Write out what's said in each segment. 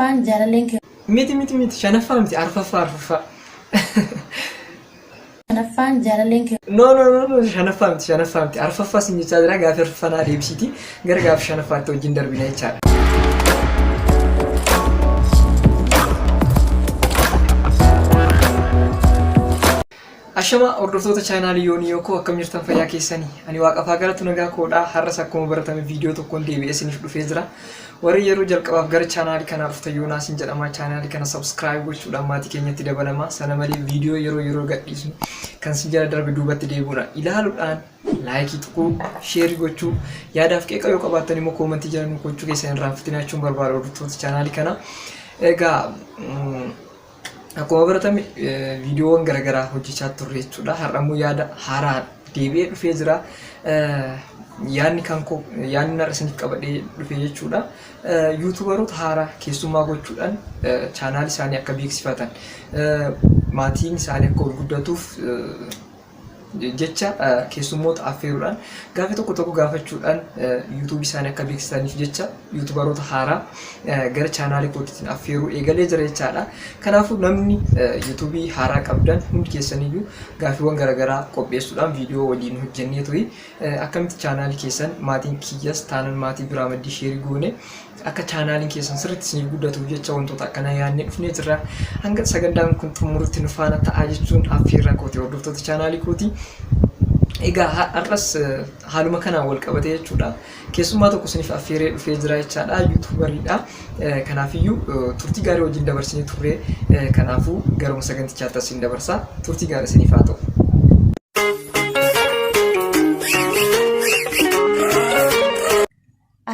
Shanaffaan jaalalleen kee. Miti shanaffaa miti arfaffaa. Shanaffaan jaalalleen kee. No shanaffaa miti arfaffaa sin jechaa jira gaafa arfaffanaa deebisiti gara gaafa shanaffaatti wajjin darbina jechaadha. Ashama hordoftoota chaanaalii Yoonii Yookoo akkam jirtan fayyaa keessanii ani waaqafaa galatu nagaa koodhaa har'as akkuma baratame viidiyoo tokkoon deebi'ee isiniif dhufee jira. Warri yeroo jalqabaaf gara chaanaalii kanaa dhuftan Yoonaasin jedhama. Chaanaalii kana subscribe gochuudhaan maatii keenyatti dabalama. Sana malee viidiyoo yeroo gadhiisnu kan si jala darbe duubatti deebi'uudha. Ilaaluudhaan laayikii tuquu, sheerii gochuu, yaadaaf qeeqa yoo qabaattan immoo koomentii jala nu gochuu keessan irraa fitinachuun barbaada hordoftoota chaanaalii kana. Egaa akkuma baratame viidiyoowwan garaagaraa hojjechaa turre jechuudha. Har'ammoo yaada haaraa deebi'ee dhufee jira. Yaadni har'a isiniif qabadhee dhufee jechuudha. Yuutuubaroota haaraa keessummaa gochuudhaan chaanaal isaanii akka beeksifatan maatiin isaanii akka ol guddatuuf jecha keessummoota affeeruudhaan gaafa tokko gaafachuudhaan yuutuubii isaanii akka beeksisaniif jecha yuutuubaroota haaraa gara chaanaalii kootiitiin affeeruu eegalee jira jechaadha. Kanaafuu namni yuutuubii haaraa qabdan hundi keessaniyyuu gaafiiwwan garaagaraa qopheessuudhaan viidiyoo waliin hojjennee turi akkamitti chaanaalii keessan maatiin kiyyas taanan maatii biraa maddii sheerii goone akka chaanaaliin keessan sirriitti isiniif guddatuuf jecha wantoota akkana yaadnee dhufnee jirra. Hanga sagandaan kun xumurutti nu faana ta'aa jechuun affeerraa kooti hordoftoota chaanaalii kooti. Egaa har'as haaluma kanaan wal qabate jechuudha. Keessummaa tokko isiniif affeeree dhufee jira jechaadha. Yuutuubariidha. Kanaafiyyuu turtii gaarii wajjin dabarsinee turre. Kanaafuu garuma sagantichaatti isin dabarsaa. Turtii gaarii isiniif haa ta'u.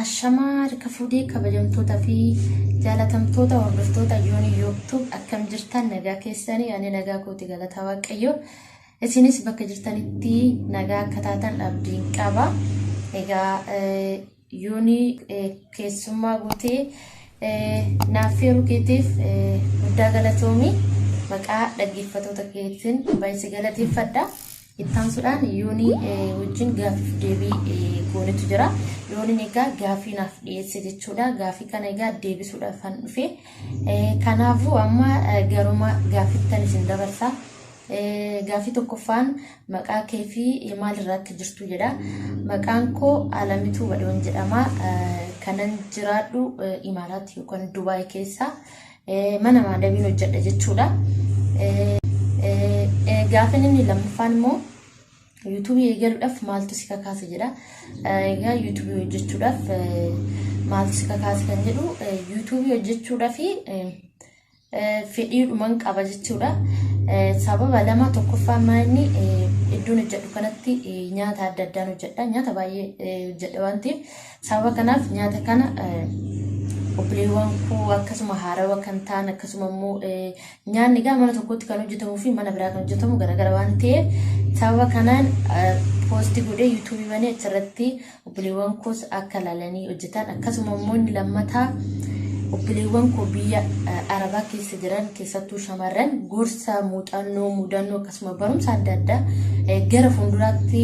Ashamaa harka fuudhee kabajamtoota fi jaalatamtoota hordoftoota Yoonii Yookoo akkam jirtan nagaa keessanii ani nagaa kooti galataa waaqayyoo. Isinis bakka jirtanitti nagaa akka taatan abdiin qaba. Egaa Yoonii keessummaa gootee naafeeruu keetiif guddaa galatoomi. Maqaa dhaggeeffattoota keetiin baay'ee galateeffadha. Ittaansuudhaan Yoonii wajjin gaaffii deebii goonetu jira. Yooniin egaa gaaffii naaf dhiyeesse jechuudha. Gaaffii kana egaa deebisuudhaaf kan dhufe. Kanaafuu amma garuma gaaffiittan isin dabarsa. Gaaffii tokkoffaan maqaa kee fi maalirraa akka jirtu jedha. Maqaan koo Alamituu Badhawoon jedhama. Kanan jiraadhu Imaaraat yookaan Dubaay keessa mana maadabiin hojjedha jechuudha. Gaaffiin inni lammaffaan immoo yuutuubii eegaluudhaaf maaltu si kakaase jedha. Egaa yuutuubii hojjechuudhaaf maaltu si kakaase kan jedhu yuutuubii hojjechuudhaaf fedhiidhuman qaba jechuudha. Sababa lama tokkoffaan maanni iddoon hojjedhu kanatti nyaata adda addaan hojjedha. Nyaata baay'ee hojjedha waan ta'eef sababa kanaaf nyaata kana obboleewwan koo akkasuma haarawaa kan ta'an akkasuma immoo nyaanni egaa mana tokkotti kan hojjetamuu fi mana biraa kan hojjetamu garaagara waan ta'eef sababa kanaan poostii godhee yuutuubii banee achirratti obboleewwan koos akka ilaalanii hojjetan akkasuma immoo inni lammataa obboleewwan koo biyya Arabaa keessa jiran keessattuu shamarran gorsa mudannoo akkasuma barumsa adda addaa gara fuulduraatti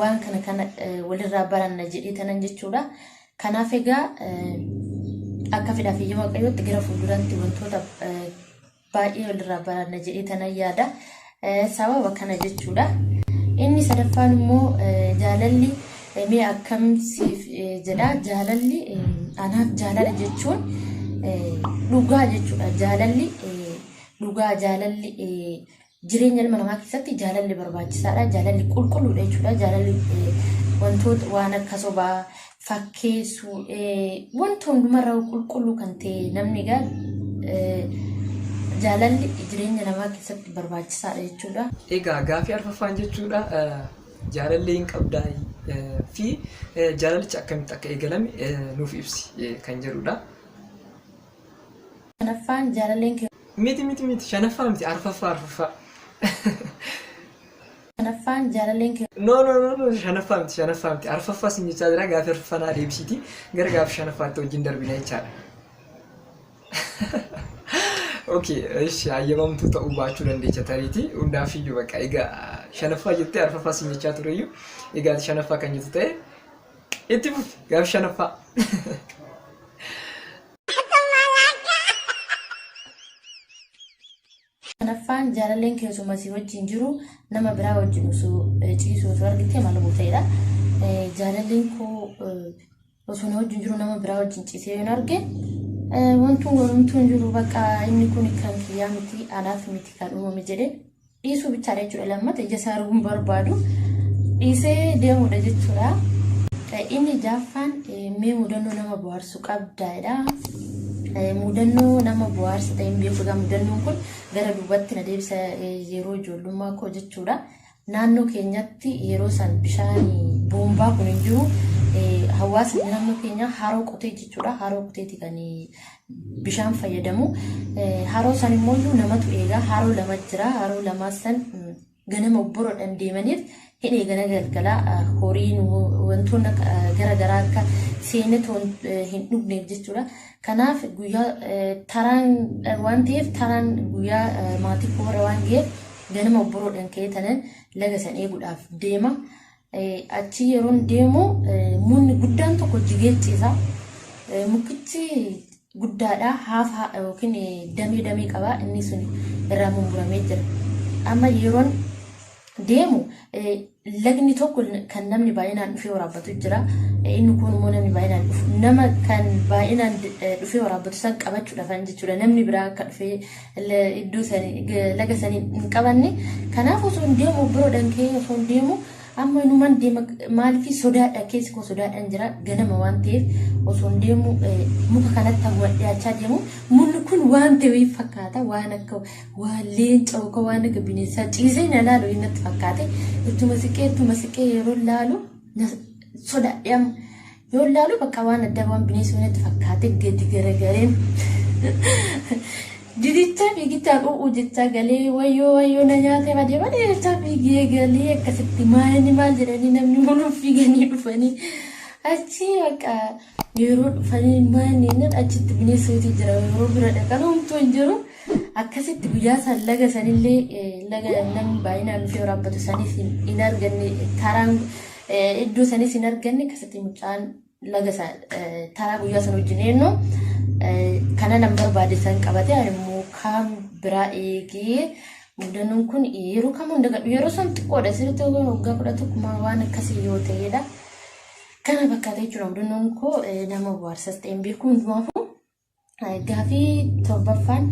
waan kana walirraa baranna jedhee tanan jechuudha. Kanaaf egaa akka fedhaa fi waaqayyootti gara fuulduraatti wantoota baay'ee walirraa baranna jedhee tanan yaada. Sababa kana jechuudha. Inni sadaffaan immoo jaalalli mee akkamsiif jedha. Jaalalli anaaf jaalala jechuun dhugaa jechuudha. Jaalalli dhugaa jaalalli jireenya ilma namaa keessatti jaalalli barbaachisaadha. Jaalalli qulqulluudha jechuudha. Jaalalli wantoota waan akka sobaa fakkeessuu wanta hundumarraa qulqulluu kan ta'e namni egaa jaalalli jireenya namaa keessatti barbaachisaadha jechuudha. Egaa gaaffii arfaffaan jechuudha. Jaalallee hin qabdaa fi jaalalichi akkamitti akka eegalame nuuf ibsi kan jedhudha. Shanaffaan jaalalleen miti shanaffaa miti arfaffaa. Shanaffaan jaalalleen No shanaffaa miti arfaffaa sin jechaa jira gaaffii arfaffanaa deebisiti gara gaaffii shanaffaatti wajjin darbina jechaadha. Okay, ishi ayyamamtu ta'uu baachuu dandeecha tariiti hundaafiyyuu bakka egaa shanaffaa jettee arfaffaa sin jechaa tureyyuu egaa shanaffaa kan jettu ta'e itti fufi gaaffii shanaffaa. shanaffaan jaalalleen keessuma si wajjin jiru nama biraa wajjin osoo ciisuu osoo argite maal gooteedha. Jaalalleen koo osoo na wajjin jiru nama biraa wajjin ciisee yoon arge wantuun jiru bakka inni kun kan kiyyaa miti anaaf miti kan uumame jedhee dhiisuu bichaadha jechuudha. Lammata ija isaa arguun barbaadu dhiisee deemuudha jechuudha. Inni jaaffaan mee mudannoo nama bohaarsu qabdaadha. Mudannoo nama bohaarsa ta'een beekuudha. Mudannoon kun gara duubatti na deebisa yeroo ijoollummaa koo jechuudha. Naannoo keenyatti yeroo san bishaan boombaa kun hin jiru. Hawaasni naannoo keenya haroo qotee jechuudha. Haroo qoteeti kan bishaan fayyadamu. Haroo san immoo namatu eegaa. Haroo lama jira. Haroo lamaa san ganama obboroodhaan deemaniif hidhee gana galgalaa horiin wantoonni garaagaraa akka seenetoon hin dhugneef jechuudha. Kanaaf guyyaa taraan waan ta'eef taraan guyyaa maatii koora waan ga'eef ganama obboroodhaan ka'eetanan laga san eeguudhaaf deema. Achi yeroon deemu munni guddaan tokko jigeechiisa. Mukichi guddaadha haaf yookiin damee qaba inni sun irraa mummuramee jira. Amma yeroon deemu lagni tokko kan namni baay'inaan dhufee waraabbatu jira. Inni kun immoo namni baay'inaan dhufu nama kan baay'inaan dhufee waraabbatu san qabachuudhaaf jechuudha. Namni biraa akka dhufee iddoo sanii laga sanii hin qabanne. Kanaaf osoo hin deemu biroodhaan ka'ee osoo hin deemu amma numan deema maaliif sodaadha keessi koo sodaadhaan jira ganama waan ta'eef osoo hin deemu muka kanatti hawwan dhiyaachaa deemu munni kun waan ta'e fakkaata waan akka waan leenca yookaan waan akka bineensaa ciisee na laalu innatti fakkaate ittuma siqee yeroo laalu sodaadhaan yoo laalu bakka waan adda waan bineensa innatti fakkaate gadi garagareen Didicha fiigicha qo'uu jecha galee wayyoo na nyaatee badee jecha fiigee galee akkasitti maal jedhanii namni munuuf fiiganii dhufanii achi bakka yeroo dhufanii maal achitti bineensoti jira yeroo bira dhaqan homtuu hin jiru akkasitti guyyaa san laga sanillee laga namni baay'inaan dhufee waraabbatu sanis hin arganne taraan iddoo sanis hin arganne akkasitti mucaan laga taraa guyyaa san wajjin eenyu kana nan barbaade san qabate immoo kan biraa eegee mudannoon kun yeroo kam hundagadhu yeroo san xiqqoodha sirriitti waggaa 11 waan akkasii yoo ta'edha. Kana fakkaatee jira mudannoon koo nama bohaarsas ta'een beeku hundumaafuu gaafii torbaffaan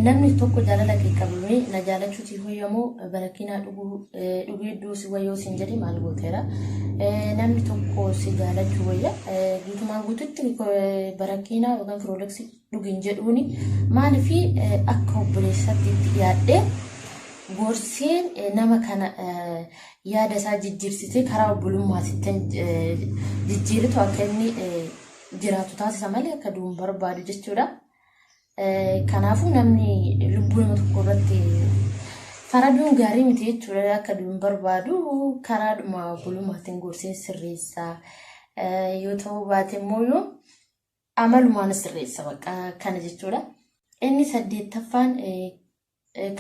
namni tokko jaalala kee qabamee na jaalachuutii hoyyamoo barakinaa dhuguu hedduu si wayyoo siin jedhi maal gooteera. Namni tokko si jaalachuu wayya guutumaan guututti barakinaa yookaan firooleksii dhugin jedhuuni maaliifi akka obboleessatti itti dhiyaadhee gorseen nama kana yaada isaa jijjiirsitee karaa obbolummaa sitten jijjiiritu akka inni jiraatu taasisa malee akka duun barbaadu jechuudha. Kanaafuu namni lubbuu nama tokko irratti faraduun gaarii miti jechuudha akka duun barbaadu karaadhuma obbolummaatiin gorseen sirreessaa yoo ta'u baate immoo yoo amalumaan sirreessa bakka kana jechuudha. Inni 8ffaan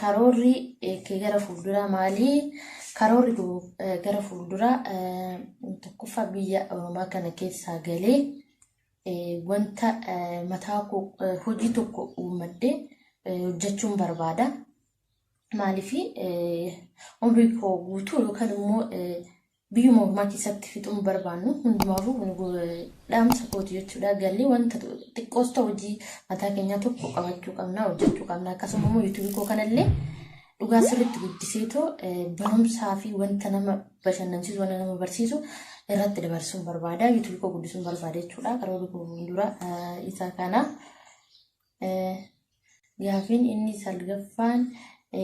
karoorri gara fuulduraa maalii karoorri gara fuulduraa tokkoffaa biyya Oromaa kana keessaa galee wanta mataa koo hojii tokko uummadhee hojjechuun barbaada. Maaliifi umrii koo guutuu yookaan immoo biyyuma Oromaa keessatti fixuun barbaannu hundumaafuu dhaamsa kooti jechuudha. Galii wanta xiqqoos ta'u hojii mataa keenyaa tokko qabachuu qabna hojjechuu qabna. Akkasuma immoo yuutuubii koo kanallee dhugaa sirriitti guddiseetoo barumsaa fi wanta nama bashannansiisu wanta nama barsiisu irratti dabarsuun barbaada. Yuutuubii koo guddisuun barbaada jechuudha. Karoora koo fuuldura isa kana gaafiin inni 9ffaan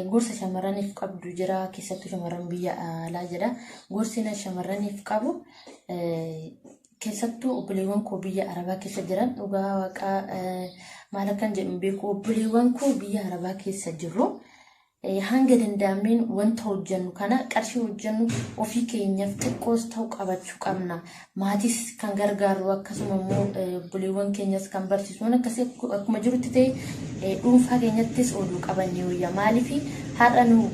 gorsa shamarraniif qabdu jira keessattuu shamarran biyya alaa jedha. Gorsi shamarraniif qabu keessattuu obboleewwan koo biyya Arabaa keessa jiran dhugaa waaqaa maal akkan jedhu beeku obboleewwan koo biyya Arabaa keessa jiru. Hanga danda'ameen wanta hojjennu kana qarshii hojjennu ofii keenyaaf xiqqoos ta'u qabachuu qabna. Maatis kan gargaaru akkasuma immoo obboleewwan keenyas kan barsiisu akkasii akkuma jirutti ta'e dhuunfaa keenyattis oduu qabanne wayya. Maaliifi har'a nu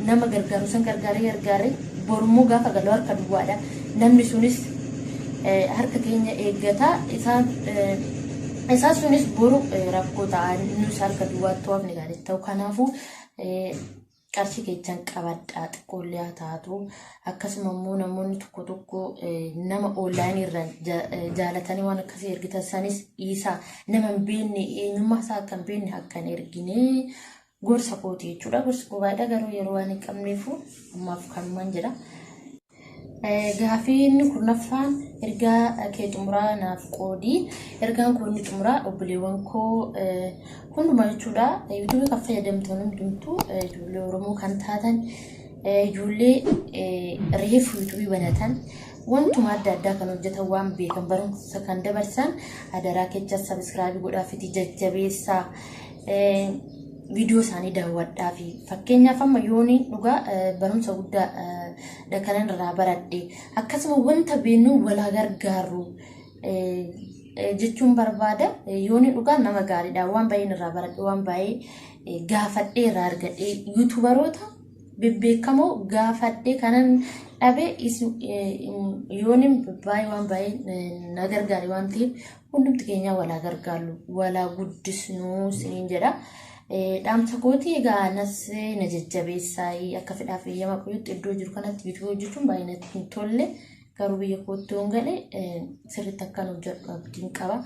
nama gargaaru san gargaaree borummoo gaafa galu harka duwwaadha. Namni sunis harka keenya eeggata isaan Isaa sunis boru rakkoo ta'an nus harka duwwaatti waafni gaarii ta'u kanaafuu qarshii keechaan qabadhaa xiqqoollee haa taatu akkasuma immoo namoonni tokko nama online irraan jaalatanii waan akkasii ergitan sanis isaa nama hin beekne eenyummaa isaa akka hin beekne akka hin ergine gorsa kooti jechuudha. Gorsi kobaadha garuu yeroo waan hin qabneefu ammaaf kanumaan jedha. Gaafiin kurnaffaan ergaa kee xumuraa naaf qoodii. Ergaan kun xumuraa obboleewwan koo hundumaa jechuudha. YouTube kan fayyadamtoonni hundumtuu ijoollee Oromoo kan taatan ijoollee reefu YouTube banatan wantuma adda addaa kan hojjetan waan beekan barumsa kan dabarsan adaraa keessa subscribe godhaafiti jajjabeessaa video isaanii daawwadhaa fi fakkeenyaaf amma yooni dhugaa barumsa guddaa dakanan irraa baradhe akkasuma wanta beenu walaa gargaaru jechuun barbaada. Yooni dhugaa nama gaariidha waan baay'een irraa baradhe waan baay'ee gaafadhee irraa argadhe yuutubaroota bebbeekamoo gaafadhee kanan dhabe yooni baay'ee waan baay'ee na gargaare waan ta'eef hundumti keenya walaa gargaaru walaa guddisnu siniin jedha. Dhaamsa kooti egaa nas na jajjabeessaa akka fedhaa fi yama qoyutti iddoo jiru kanatti YouTube hojjechuun baay'ee natti hin tolle garuu biyya kootti hongale sirriitti akkan hojjedhu abdiin qaba.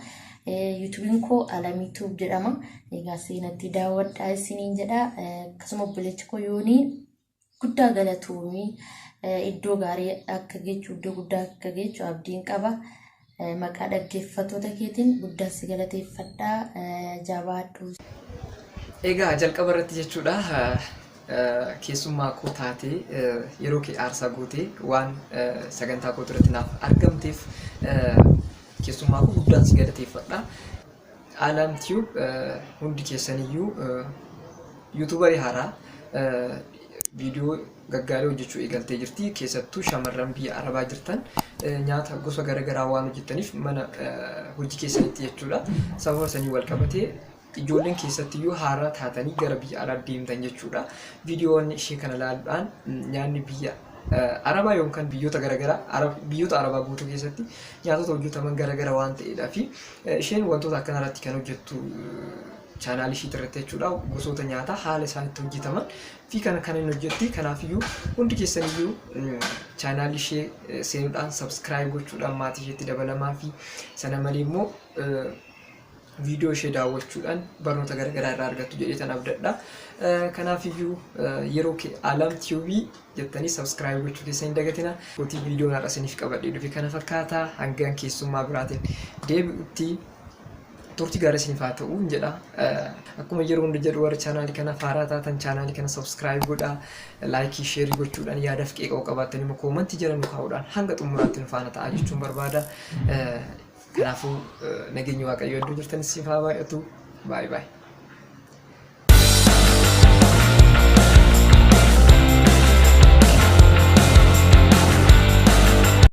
YouTubein koo Alamiitube jedhama. Egaa seenatti daawwadhaa isiniin jedha. Akkasuma obboleechi koo Yoonii guddaa galatoomii iddoo gaarii akka geechu iddoo guddaa akka geechu abdiin qaba. Maqaa dhaggeeffattoota keetiin guddaa si galateeffadhaa jabaadhu. Egaa jalqaba irratti jechuudha keessummaa koo taatee yeroo kee aarsaa gootee waan sagantaa koo irratti naaf argamteef keessummaa koo guddaan si galateeffadha. Alamiitube hundi keessaniyyuu yuutuubarii haaraa viidiyoo gaggaarii hojjechuu eegaltee jirti. Keessattuu shamarran biyya Arabaa jirtan nyaata gosa garaagaraa waan hojjettaniif mana hojii keessanitti jechuudha. Sababa sanii wal qabatee ijoolleen keessattiyyuu haaraa taatanii gara biyya alaa deemtan jechuudha. Viidiyoon ishee kana ilaaluudhaan nyaanni biyya Arabaa yookaan biyyoota garaagaraa biyyoota Arabaa guutuu keessatti nyaatota hojjetaman garaagaraa waan ta'eedhaa fi isheen wantoota akkanarratti kan hojjettu chaanaal ishee irratti jechuudha. Gosoota nyaataa haala isaanitti hojjetaman fi kan hin hojjetti. Kanaafiyyuu hundi keessaniyyuu chaanaal ishee seenuudhaan subscribe gochuudhaan maatii isheetti dabalamaa fi sana malee immoo video ishee daawwachuudhaan barnoota garaagaraa irraa argattu jedhee tan abdadha. Kanaafiyyuu yeroo kee Alamiitube jettanii subscribe gochuu keessan hin dagatina. Kotii viidiyoon har'a isiniif qabadhee dhufe kana fakkaata. Hangaan keessummaa biraatiin deebi'utti turtii gaarii isiniif haa ta'u jedha. Akkuma yeroo hunda jedhu warra chaanaalii kana haaraa taatan chaanaalii kana subscribe godhaa, laayikii sheerii gochuudhaan yaadaaf qeeqaa qabaattanii immoo koomantii jedhan nu kaa'uudhaan hanga xumuraatti nu faana ta'a jechuun barbaada. Kanaafuu nageenyi Waaqayyoo iddoo jirtanis siif haa baay'atu. Baay'ee baay'ee.